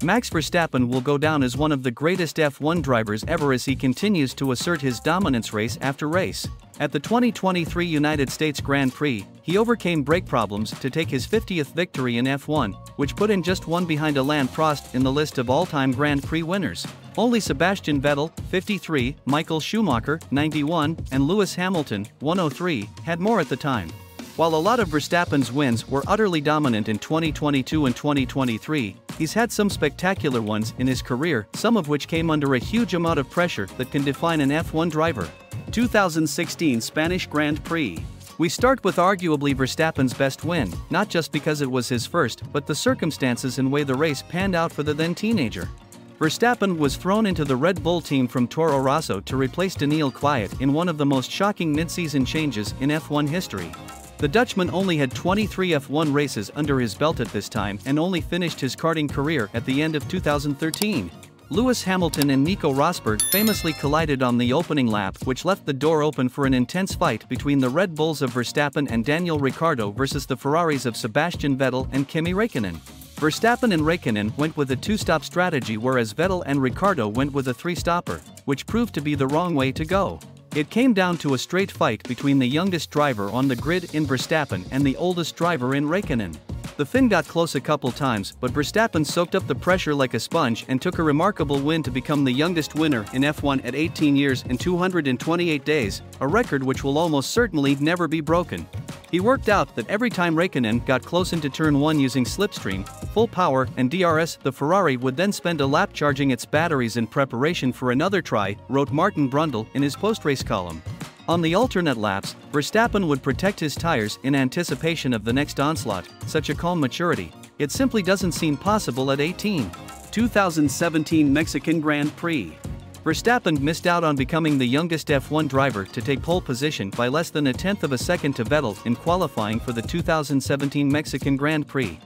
Max Verstappen will go down as one of the greatest F1 drivers ever as he continues to assert his dominance race after race. At the 2023 United States Grand Prix, he overcame brake problems to take his 50th victory in F1, which put him just one behind Alain Prost in the list of all-time Grand Prix winners. Only Sebastian Vettel, 53, Michael Schumacher, 91, and Lewis Hamilton, 103, had more at the time. While a lot of Verstappen's wins were utterly dominant in 2022 and 2023, he's had some spectacular ones in his career, some of which came under a huge amount of pressure that can define an F1 driver. 2016 Spanish Grand Prix. We start with arguably Verstappen's best win, not just because it was his first, but the circumstances and way the race panned out for the then teenager. Verstappen was thrown into the Red Bull team from Toro Rosso to replace Daniil Kvyat in one of the most shocking mid-season changes in F1 history. The Dutchman only had 23 F1 races under his belt at this time and only finished his karting career at the end of 2013. Lewis Hamilton and Nico Rosberg famously collided on the opening lap, which left the door open for an intense fight between the Red Bulls of Verstappen and Daniel Ricciardo versus the Ferraris of Sebastian Vettel and Kimi Räikkönen. Verstappen and Räikkönen went with a two-stop strategy, whereas Vettel and Ricciardo went with a three-stopper, which proved to be the wrong way to go. It came down to a straight fight between the youngest driver on the grid in Verstappen and the oldest driver in Räikkönen. The Finn got close a couple times, but Verstappen soaked up the pressure like a sponge and took a remarkable win to become the youngest winner in F1 at 18 years and 228 days, a record which will almost certainly never be broken. He worked out that every time Räikkönen got close into turn 1 using slipstream, full power, and DRS, the Ferrari would then spend a lap charging its batteries in preparation for another try, wrote Martin Brundle in his post-race column. On the alternate laps, Verstappen would protect his tires in anticipation of the next onslaught. Such a calm maturity. It simply doesn't seem possible at 18. 2017 Mexican Grand Prix. Verstappen missed out on becoming the youngest F1 driver to take pole position by less than a tenth of a second to Vettel in qualifying for the 2017 Mexican Grand Prix.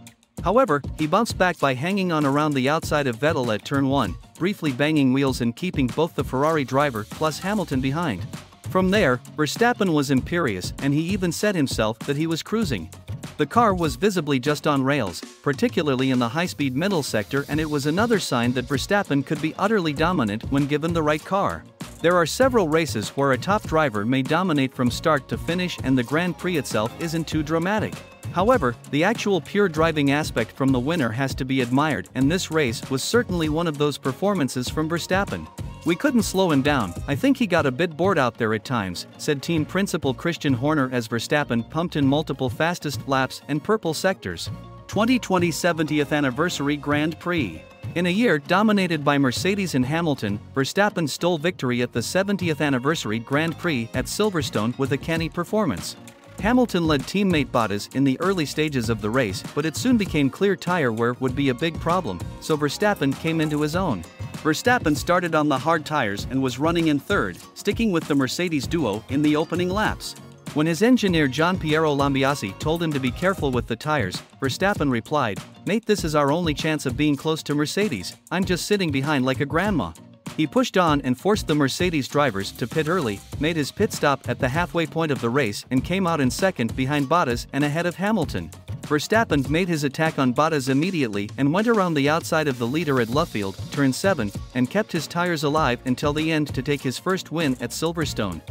However, he bounced back by hanging on around the outside of Vettel at turn 1, briefly banging wheels and keeping both the Ferrari driver plus Hamilton behind. From there, Verstappen was imperious, and he even said himself that he was cruising. The car was visibly just on rails, particularly in the high-speed middle sector, and it was another sign that Verstappen could be utterly dominant when given the right car. There are several races where a top driver may dominate from start to finish and the Grand Prix itself isn't too dramatic. However, the actual pure driving aspect from the winner has to be admired, and this race was certainly one of those performances from Verstappen. "We couldn't slow him down. I think he got a bit bored out there at times," said team principal Christian Horner as Verstappen pumped in multiple fastest laps and purple sectors. 2020 70th Anniversary Grand Prix. In a year dominated by Mercedes and Hamilton, Verstappen stole victory at the 70th Anniversary Grand Prix at Silverstone with a canny performance. Hamilton led teammate Bottas in the early stages of the race, but it soon became clear tire wear would be a big problem, so Verstappen came into his own. Verstappen started on the hard tires and was running in third, sticking with the Mercedes duo in the opening laps. When his engineer Gianpiero Lambiase told him to be careful with the tires, Verstappen replied, "Mate, this is our only chance of being close to Mercedes. I'm just sitting behind like a grandma." He pushed on and forced the Mercedes drivers to pit early, made his pit stop at the halfway point of the race and came out in second behind Bottas and ahead of Hamilton. Verstappen made his attack on Bottas immediately and went around the outside of the leader at Luffield, turn 7, and kept his tires alive until the end to take his first win at Silverstone.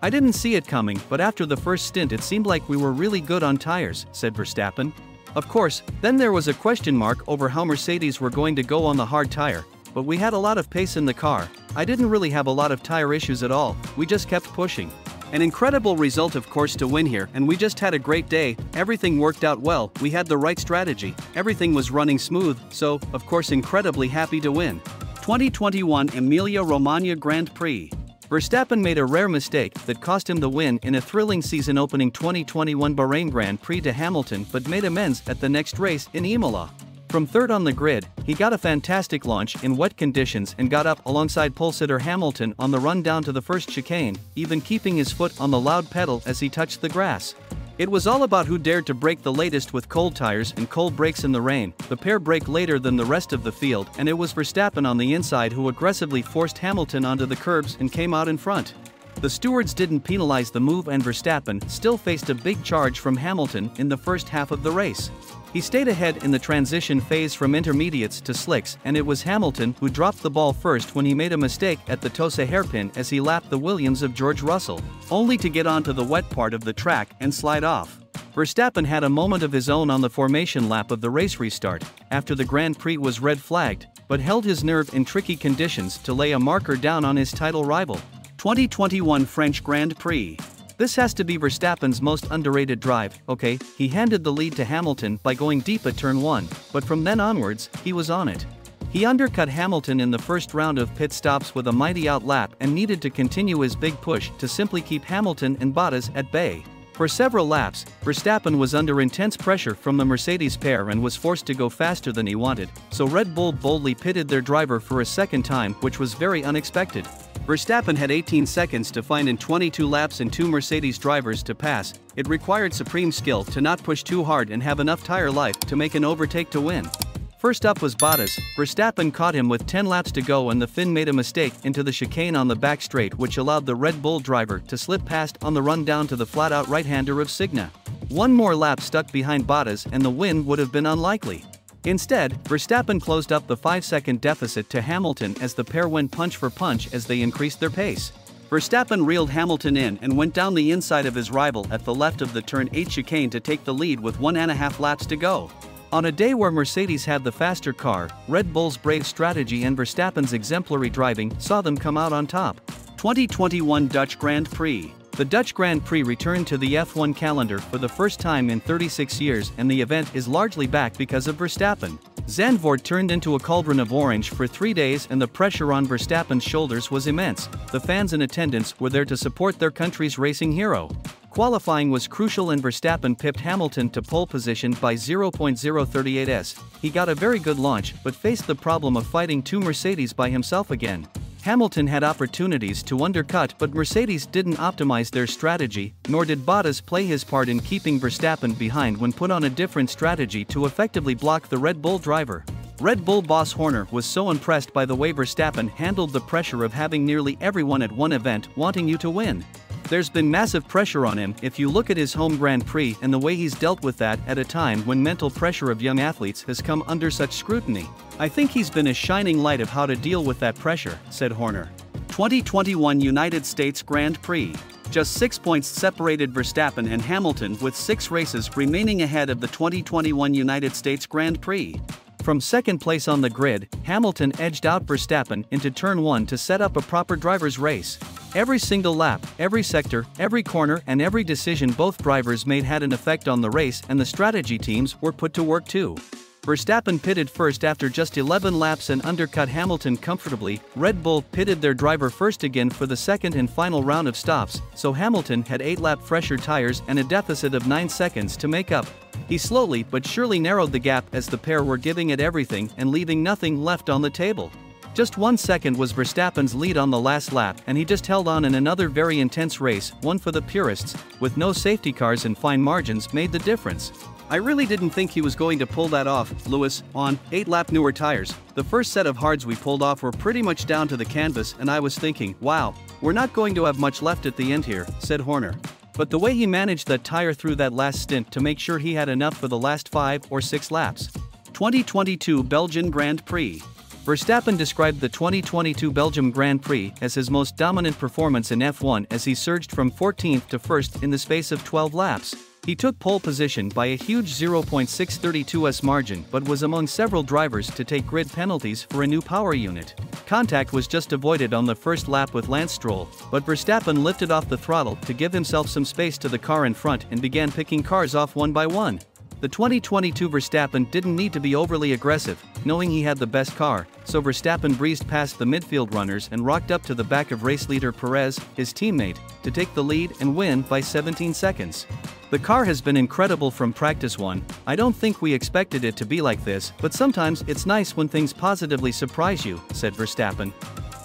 "I didn't see it coming, but after the first stint it seemed like we were really good on tires," said Verstappen. Of course, then there was a question mark over how Mercedes were going to go on the hard tire, but we had a lot of pace in the car. I didn't really have a lot of tire issues at all, we just kept pushing. An incredible result, of course, to win here, and we just had a great day. Everything worked out well, we had the right strategy, everything was running smooth, so, of course, incredibly happy to win. 2021 Emilia-Romagna Grand Prix. Verstappen made a rare mistake that cost him the win in a thrilling season-opening 2021 Bahrain Grand Prix to Hamilton, but made amends at the next race in Imola. From third on the grid, he got a fantastic launch in wet conditions and got up alongside pole-sitter Hamilton on the run down to the first chicane, even keeping his foot on the loud pedal as he touched the grass. It was all about who dared to brake the latest with cold tires and cold brakes in the rain. The pair braked later than the rest of the field, and it was Verstappen on the inside who aggressively forced Hamilton onto the curbs and came out in front. The stewards didn't penalize the move and Verstappen still faced a big charge from Hamilton in the first half of the race. He stayed ahead in the transition phase from intermediates to slicks, and it was Hamilton who dropped the ball first when he made a mistake at the Tosa hairpin as he lapped the Williams of George Russell, only to get onto the wet part of the track and slide off. Verstappen had a moment of his own on the formation lap of the race restart, after the Grand Prix was red flagged, but held his nerve in tricky conditions to lay a marker down on his title rival. 2021 French Grand Prix. This has to be Verstappen's most underrated drive. Okay, he handed the lead to Hamilton by going deep at turn 1, but from then onwards, he was on it. He undercut Hamilton in the first round of pit stops with a mighty outlap and needed to continue his big push to simply keep Hamilton and Bottas at bay. For several laps, Verstappen was under intense pressure from the Mercedes pair and was forced to go faster than he wanted, so Red Bull boldly pitted their driver for a second time, which was very unexpected. Verstappen had 18 seconds to find in 22 laps and 2 Mercedes drivers to pass. It required supreme skill to not push too hard and have enough tire life to make an overtake to win. First up was Bottas. Verstappen caught him with 10 laps to go and the Finn made a mistake into the chicane on the back straight, which allowed the Red Bull driver to slip past on the run down to the flat-out right-hander of Signa. One more lap stuck behind Bottas and the win would have been unlikely. Instead, Verstappen closed up the 5-second deficit to Hamilton as the pair went punch for punch as they increased their pace. Verstappen reeled Hamilton in and went down the inside of his rival at the left of the turn 8 chicane to take the lead with 1.5 laps to go. On a day where Mercedes had the faster car, Red Bull's brave strategy and Verstappen's exemplary driving saw them come out on top. 2021 Dutch Grand Prix. The Dutch Grand Prix returned to the F1 calendar for the first time in 36 years, and the event is largely back because of Verstappen. Zandvoort turned into a cauldron of orange for 3 days and the pressure on Verstappen's shoulders was immense. The fans in attendance were there to support their country's racing hero. Qualifying was crucial and Verstappen pipped Hamilton to pole position by 0.038s. He got a very good launch but faced the problem of fighting 2 Mercedes by himself again. Hamilton had opportunities to undercut but Mercedes didn't optimize their strategy, nor did Bottas play his part in keeping Verstappen behind when put on a different strategy to effectively block the Red Bull driver. Red Bull boss Horner was so impressed by the way Verstappen handled the pressure of having nearly everyone at one event wanting you to win. There's been massive pressure on him if you look at his home Grand Prix and the way he's dealt with that at a time when mental pressure of young athletes has come under such scrutiny. I think he's been a shining light of how to deal with that pressure, said Horner. 2021 United States Grand Prix. Just 6 points separated Verstappen and Hamilton with 6 races remaining ahead of the 2021 United States Grand Prix. From second place on the grid, Hamilton edged out Verstappen into turn 1 to set up a proper driver's race. Every single lap, every sector, every corner and every decision both drivers made had an effect on the race and the strategy teams were put to work too. Verstappen pitted first after just 11 laps and undercut Hamilton comfortably. Red Bull pitted their driver first again for the second and final round of stops, so Hamilton had 8-lap fresher tires and a deficit of 9 seconds to make up. He slowly but surely narrowed the gap as the pair were giving it everything and leaving nothing left on the table. Just 1 second was Verstappen's lead on the last lap and he just held on in another very intense race, one for the purists, with no safety cars and fine margins made the difference. I really didn't think he was going to pull that off, Lewis, on 8-lap newer tires. The first set of hards we pulled off were pretty much down to the canvas and I was thinking, wow, we're not going to have much left at the end here, said Horner. But the way he managed that tire through that last stint to make sure he had enough for the last 5 or 6 laps. 2022 Belgian Grand Prix. Verstappen described the 2022 Belgium Grand Prix as his most dominant performance in F1 as he surged from 14th to 1st in the space of 12 laps. He took pole position by a huge 0.632s margin but was among several drivers to take grid penalties for a new power unit. Contact was just avoided on the first lap with Lance Stroll, but Verstappen lifted off the throttle to give himself some space to the car in front and began picking cars off one by one. The 2022 Verstappen didn't need to be overly aggressive, knowing he had the best car, so Verstappen breezed past the midfield runners and rocked up to the back of race leader Perez, his teammate, to take the lead and win by 17 seconds. The car has been incredible from practice 1. I don't think we expected it to be like this, but sometimes it's nice when things positively surprise you, said Verstappen.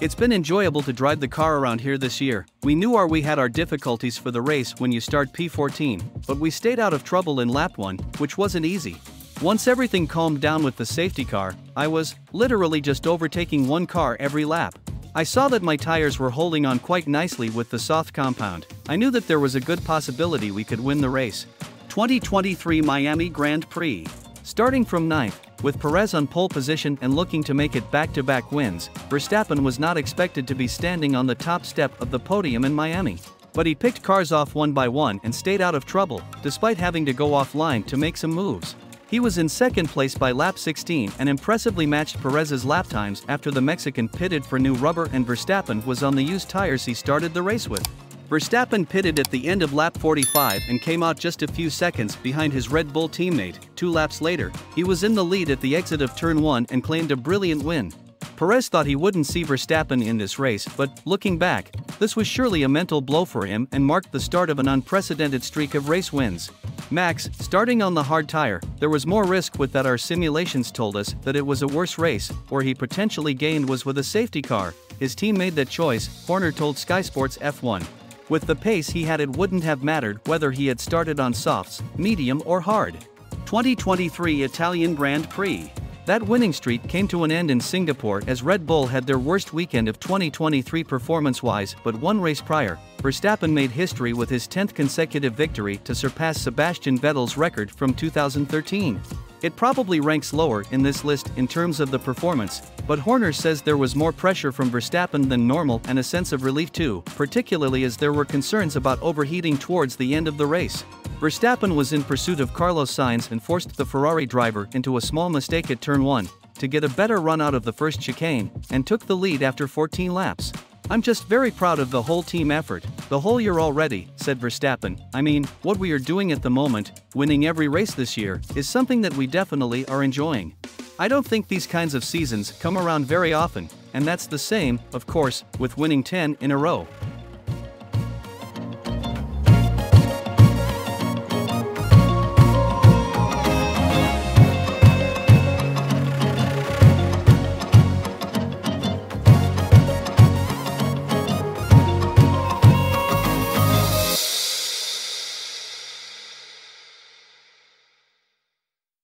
It's been enjoyable to drive the car around here this year. We knew we had our difficulties for the race when you start P14, but we stayed out of trouble in lap 1, which wasn't easy. Once everything calmed down with the safety car, I was literally just overtaking one car every lap. I saw that my tires were holding on quite nicely with the soft compound. I knew that there was a good possibility we could win the race. 2023 Miami Grand Prix. Starting from 9th, with Perez on pole position and looking to make it back-to-back wins, Verstappen was not expected to be standing on the top step of the podium in Miami. But he picked cars off one by one and stayed out of trouble, despite having to go offline to make some moves. He was in second place by lap 16 and impressively matched Perez's lap times after the Mexican pitted for new rubber and Verstappen was on the used tires he started the race with. Verstappen pitted at the end of lap 45 and came out just a few seconds behind his Red Bull teammate. 2 laps later, he was in the lead at the exit of turn 1 and claimed a brilliant win. Perez thought he wouldn't see Verstappen in this race, but, looking back, this was surely a mental blow for him and marked the start of an unprecedented streak of race wins. Max, starting on the hard tire, there was more risk with that. Our simulations told us that it was a worse race, where he potentially gained was with a safety car. His team made that choice, Horner told Sky Sports F1. With the pace he had, it wouldn't have mattered whether he had started on softs, medium or hard. 2023 Italian Grand Prix. That winning streak came to an end in Singapore as Red Bull had their worst weekend of 2023 performance-wise, but one race prior, Verstappen made history with his 10th consecutive victory to surpass Sebastian Vettel's record from 2013. It probably ranks lower in this list in terms of the performance, but Horner says there was more pressure from Verstappen than normal and a sense of relief too, particularly as there were concerns about overheating towards the end of the race. Verstappen was in pursuit of Carlos Sainz and forced the Ferrari driver into a small mistake at turn 1 to get a better run out of the first chicane, and took the lead after 14 laps. "I'm just very proud of the whole team effort, the whole year already," said Verstappen. "I mean, what we are doing at the moment, winning every race this year, is something that we definitely are enjoying. I don't think these kinds of seasons come around very often, and that's the same, of course, with winning 10 in a row."